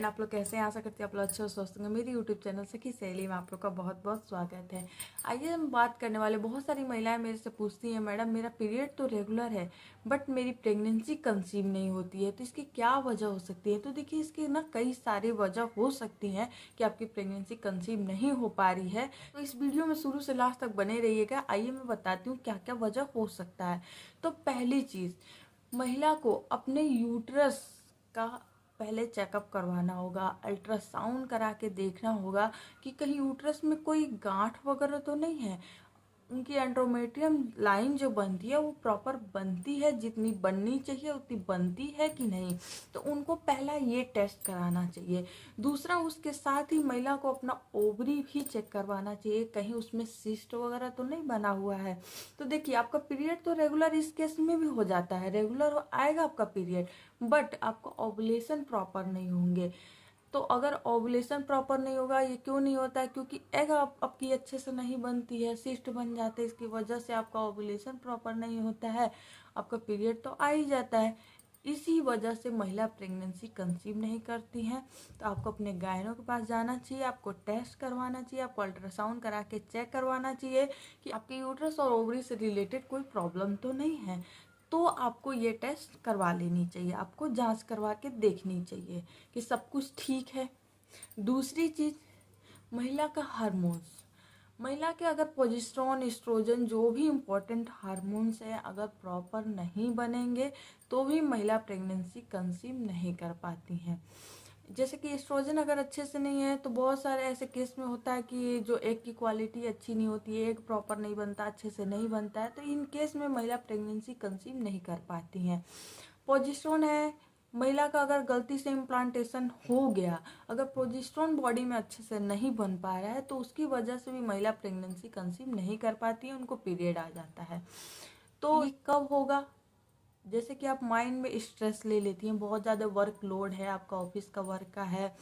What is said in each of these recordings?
Friend, आप लोग कैसे हैं? आशा करती हैं आप लोग अच्छे और स्वस्थ होंगे। मेरी यूट्यूब चैनल सखी सहेली में आप लोग का बहुत बहुत स्वागत है। आइए हम बात करने वाले, बहुत सारी महिलाएं मेरे से पूछती हैं, मैडम मेरा पीरियड तो रेगुलर है बट मेरी प्रेगनेंसी कंसीव नहीं होती है, तो इसकी क्या वजह हो सकती है? तो देखिए, इसकी ना कई सारी वजह हो सकती हैं कि आपकी प्रेगनेंसी कंसीव नहीं हो पा रही है। तो इस वीडियो में शुरू से लास्ट तक बने रहिएगा। आइए मैं बताती हूँ क्या क्या वजह हो सकता है। तो पहली चीज, महिला को अपने यूट्रस का पहले चेकअप करवाना होगा। अल्ट्रासाउंड करा के देखना होगा कि कहीं यूट्रस में कोई गांठ वगैरह तो नहीं है। उनकी एंड्रोमेट्रियम लाइन जो बनती है वो प्रॉपर बनती है, जितनी बननी चाहिए उतनी बनती है कि नहीं, तो उनको पहला ये टेस्ट कराना चाहिए। दूसरा, उसके साथ ही महिला को अपना ओवरी भी चेक करवाना चाहिए, कहीं उसमें सिस्ट वगैरह तो नहीं बना हुआ है। तो देखिए, आपका पीरियड तो रेगुलर इस केस में भी हो जाता है, रेगुलर आएगा आपका पीरियड, बट आपका ओवुलेशन प्रॉपर नहीं होंगे। तो अगर ओवुलेशन प्रॉपर नहीं होगा, ये क्यों नहीं होता है? क्योंकि एग आपकी अच्छे से नहीं बनती है, सिस्ट बन जाते हैं, इसकी वजह से आपका ओवुलेशन प्रॉपर नहीं होता है, आपका पीरियड तो आ ही जाता है। इसी वजह से महिला प्रेगनेंसी कंसीव नहीं करती हैं। तो आपको अपने गायनों के पास जाना चाहिए, आपको टेस्ट करवाना चाहिए, आपको अल्ट्रासाउंड करा के चेक करवाना चाहिए कि आपके यूट्रस और ओवरी से रिलेटेड कोई प्रॉब्लम तो नहीं है। तो आपको ये टेस्ट करवा लेनी चाहिए, आपको जांच करवा के देखनी चाहिए कि सब कुछ ठीक है। दूसरी चीज, महिला का हार्मोन्स। महिला के अगर प्रोजेस्टेरोन, एस्ट्रोजन, जो भी इम्पोर्टेंट हार्मोन्स हैं, अगर प्रॉपर नहीं बनेंगे तो भी महिला प्रेगनेंसी कंसीव नहीं कर पाती हैं। जैसे कि एस्ट्रोजन अगर अच्छे से नहीं है तो बहुत सारे ऐसे केस में होता है कि जो एग की क्वालिटी अच्छी नहीं होती है, एग प्रॉपर नहीं बनता, अच्छे से नहीं बनता है, तो इन केस में महिला प्रेगनेंसी कंसीव नहीं कर पाती हैं। प्रोजेस्टेरोन है, महिला का अगर गलती से इम्प्लांटेशन हो गया, अगर प्रोजेस्टेरोन बॉडी में अच्छे से नहीं बन पा रहा है, तो उसकी वजह से भी महिला प्रेगनेंसी कंसीव नहीं कर पाती है, उनको पीरियड आ जाता है। तो ये कब होगा? जैसे कि आप माइंड में स्ट्रेस ले लेती हैं, बहुत ज़्यादा वर्कलोड है, आपका ऑफिस का वर्क का है,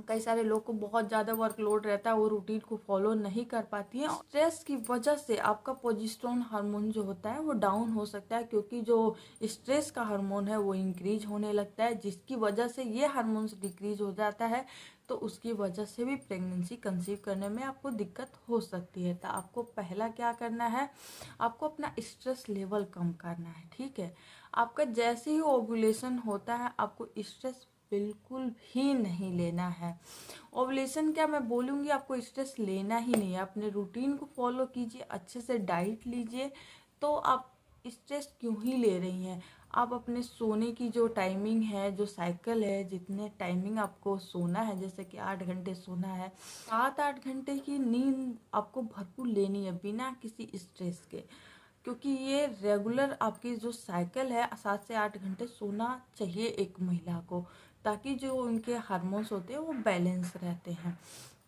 कई सारे लोग को बहुत ज़्यादा वर्कलोड रहता है, वो रूटीन को फॉलो नहीं कर पाती हैं। स्ट्रेस की वजह से आपका प्रोजेस्टेरोन हार्मोन जो होता है वो डाउन हो सकता है, क्योंकि जो स्ट्रेस का हार्मोन है वो इंक्रीज होने लगता है, जिसकी वजह से ये हार्मोन्स डिक्रीज हो जाता है। तो उसकी वजह से भी प्रेगनेंसी कंसीव करने में आपको दिक्कत हो सकती है। तो आपको पहला क्या करना है, आपको अपना स्ट्रेस लेवल कम करना है। ठीक है, आपका जैसे ही ओव्यूलेशन होता है आपको स्ट्रेस बिल्कुल भी नहीं लेना है। ओवुलेशन क्या मैं बोलूँगी, आपको स्ट्रेस लेना ही नहीं है। अपने रूटीन को फॉलो कीजिए, अच्छे से डाइट लीजिए, तो आप स्ट्रेस क्यों ही ले रही हैं? आप अपने सोने की जो टाइमिंग है, जो साइकिल है, जितने टाइमिंग आपको सोना है, जैसे कि 8 घंटे सोना है, 7-8 घंटे की नींद आपको भरपूर लेनी है बिना किसी स्ट्रेस के, क्योंकि ये रेगुलर आपकी जो साइकिल है, 7 से 8 घंटे सोना चाहिए एक महिला को, ताकि जो उनके हार्मोन्स होते हैं वो बैलेंस रहते हैं।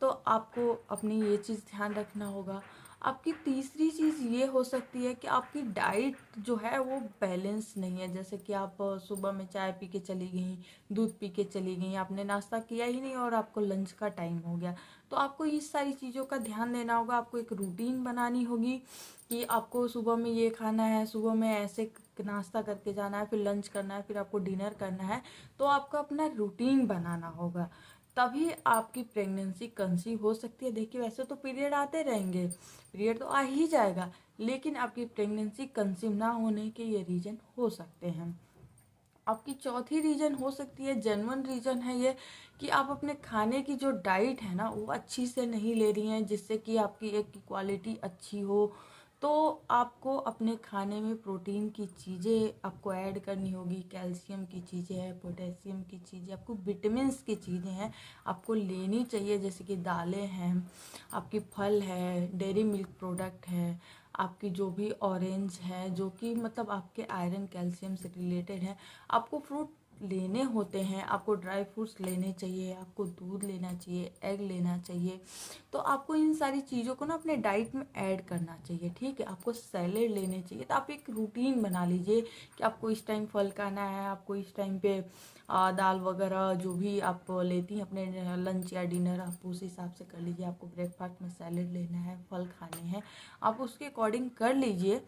तो आपको अपनी ये चीज़ ध्यान रखना होगा। आपकी तीसरी चीज़ ये हो सकती है कि आपकी डाइट जो है वो बैलेंस नहीं है। जैसे कि आप सुबह में चाय पी के चली गई, दूध पी के चली गई, आपने नाश्ता किया ही नहीं और आपको लंच का टाइम हो गया। तो आपको इस सारी चीज़ों का ध्यान देना होगा। आपको एक रूटीन बनानी होगी कि आपको सुबह में ये खाना है, सुबह में ऐसे नाश्ता करके जाना है, फिर लंच करना है, फिर आपको डिनर करना है। तो आपको अपना रूटीन बनाना होगा, तभी आपकी प्रेगनेंसी कंसीव हो सकती है। देखिए, वैसे तो पीरियड आते रहेंगे, पीरियड तो आ ही जाएगा, लेकिन आपकी प्रेगनेंसी कंसीव ना होने के ये रीजन हो सकते हैं। आपकी चौथी रीजन हो सकती है, जेन्युइन रीजन है ये, कि आप अपने खाने की जो डाइट है ना वो अच्छी से नहीं ले रही हैं, जिससे कि आपकी एग की क्वालिटी अच्छी हो। तो आपको अपने खाने में प्रोटीन की चीज़ें आपको ऐड करनी होगी, कैल्शियम की चीज़ें हैं, पोटेशियम की चीज़ें, आपको विटामिन्स की चीज़ें हैं, आपको लेनी चाहिए। जैसे कि दालें हैं, आपकी फल है, डेयरी मिल्क प्रोडक्ट है, आपकी जो भी ऑरेंज है, जो कि मतलब आपके आयरन कैल्शियम से रिलेटेड है, आपको फ्रूट लेने होते हैं, आपको ड्राई फ्रूट्स लेने चाहिए, आपको दूध लेना चाहिए, एग लेना चाहिए। तो आपको इन सारी चीज़ों को ना अपने डाइट में ऐड करना चाहिए। ठीक है, आपको सैलेड लेने चाहिए। तो आप एक रूटीन बना लीजिए कि आपको इस टाइम फल खाना है, आपको इस टाइम पे दाल वगैरह जो भी आप लेती हैं अपने लंच या डिनर, आप उस हिसाब से कर लीजिए। आपको ब्रेकफास्ट में सैलेड लेना है, फल खाने हैं, आप उसके अकॉर्डिंग कर लीजिए।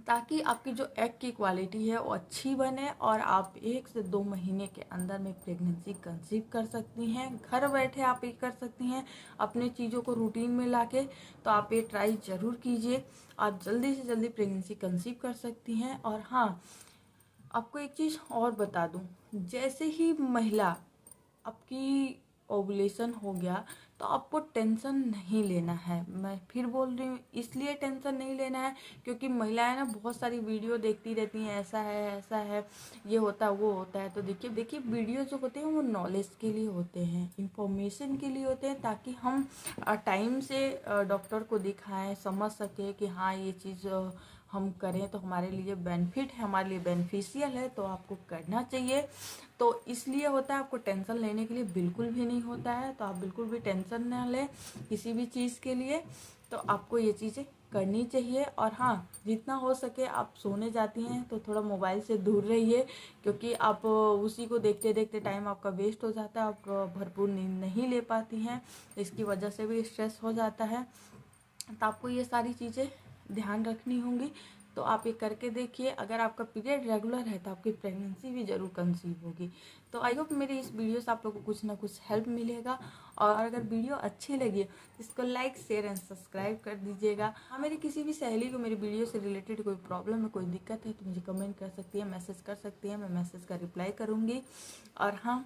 ताकि आपकी जो एग की क्वालिटी है वो अच्छी बने और आप 1 से 2 महीने के अंदर में प्रेगनेंसी कंसीव कर सकती हैं। घर बैठे आप ये कर सकती हैं अपने चीज़ों को रूटीन में लाके। तो आप ये ट्राई ज़रूर कीजिए, आप जल्दी से जल्दी प्रेगनेंसी कंसीव कर सकती हैं। और हाँ, आपको एक चीज़ और बता दूं, जैसे ही महिला आपकी ओवुलेशन हो गया तो आपको टेंशन नहीं लेना है। मैं फिर बोल रही हूँ, इसलिए टेंशन नहीं लेना है क्योंकि महिलाएं ना बहुत सारी वीडियो देखती रहती हैं, ऐसा है ऐसा है, ये होता है वो होता है। तो देखिए देखिए, वीडियो जो होते हैं वो नॉलेज के लिए होते हैं, इंफॉर्मेशन के लिए होते हैं, ताकि हम टाइम से डॉक्टर को दिखाएं, समझ सके कि हाँ ये चीज़ हम करें तो हमारे लिए बेनिफिट है, हमारे लिए बेनिफिशियल है, तो आपको करना चाहिए। तो इसलिए होता है, आपको टेंशन लेने के लिए बिल्कुल भी नहीं होता है। तो आप बिल्कुल भी टेंशन ना लें किसी भी चीज़ के लिए। तो आपको ये चीज़ें करनी चाहिए। और हाँ, जितना हो सके आप सोने जाती हैं तो थोड़ा मोबाइल से दूर रहिए, क्योंकि आप उसी को देखते देखते टाइम आपका वेस्ट हो जाता है, आप भरपूर नींद नहीं ले पाती हैं, इसकी वजह से भी स्ट्रेस हो जाता है। तो आपको ये सारी चीज़ें ध्यान रखनी होंगी। तो आप ये करके देखिए, अगर आपका पीरियड रेगुलर है तो आपकी प्रेगनेंसी भी ज़रूर कंसीव होगी। तो आई होप मेरी इस वीडियो से आप लोगों को कुछ ना कुछ हेल्प मिलेगा। और अगर वीडियो अच्छी लगी तो इसको लाइक शेयर एंड सब्सक्राइब कर दीजिएगा। हाँ, मेरी किसी भी सहेली को मेरी वीडियो से रिलेटेड कोई प्रॉब्लम है, कोई दिक्कत है तो मुझे कमेंट कर सकती है, मैसेज कर सकती है, मैं मैसेज का रिप्लाई करूँगी। और हाँ,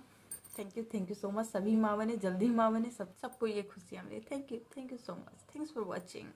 थैंक यू सो मच। सभी माँ बने, जल्दी माँ बने, सबको ये खुशियाँ मिले। Thank you so much. Thanks for watching.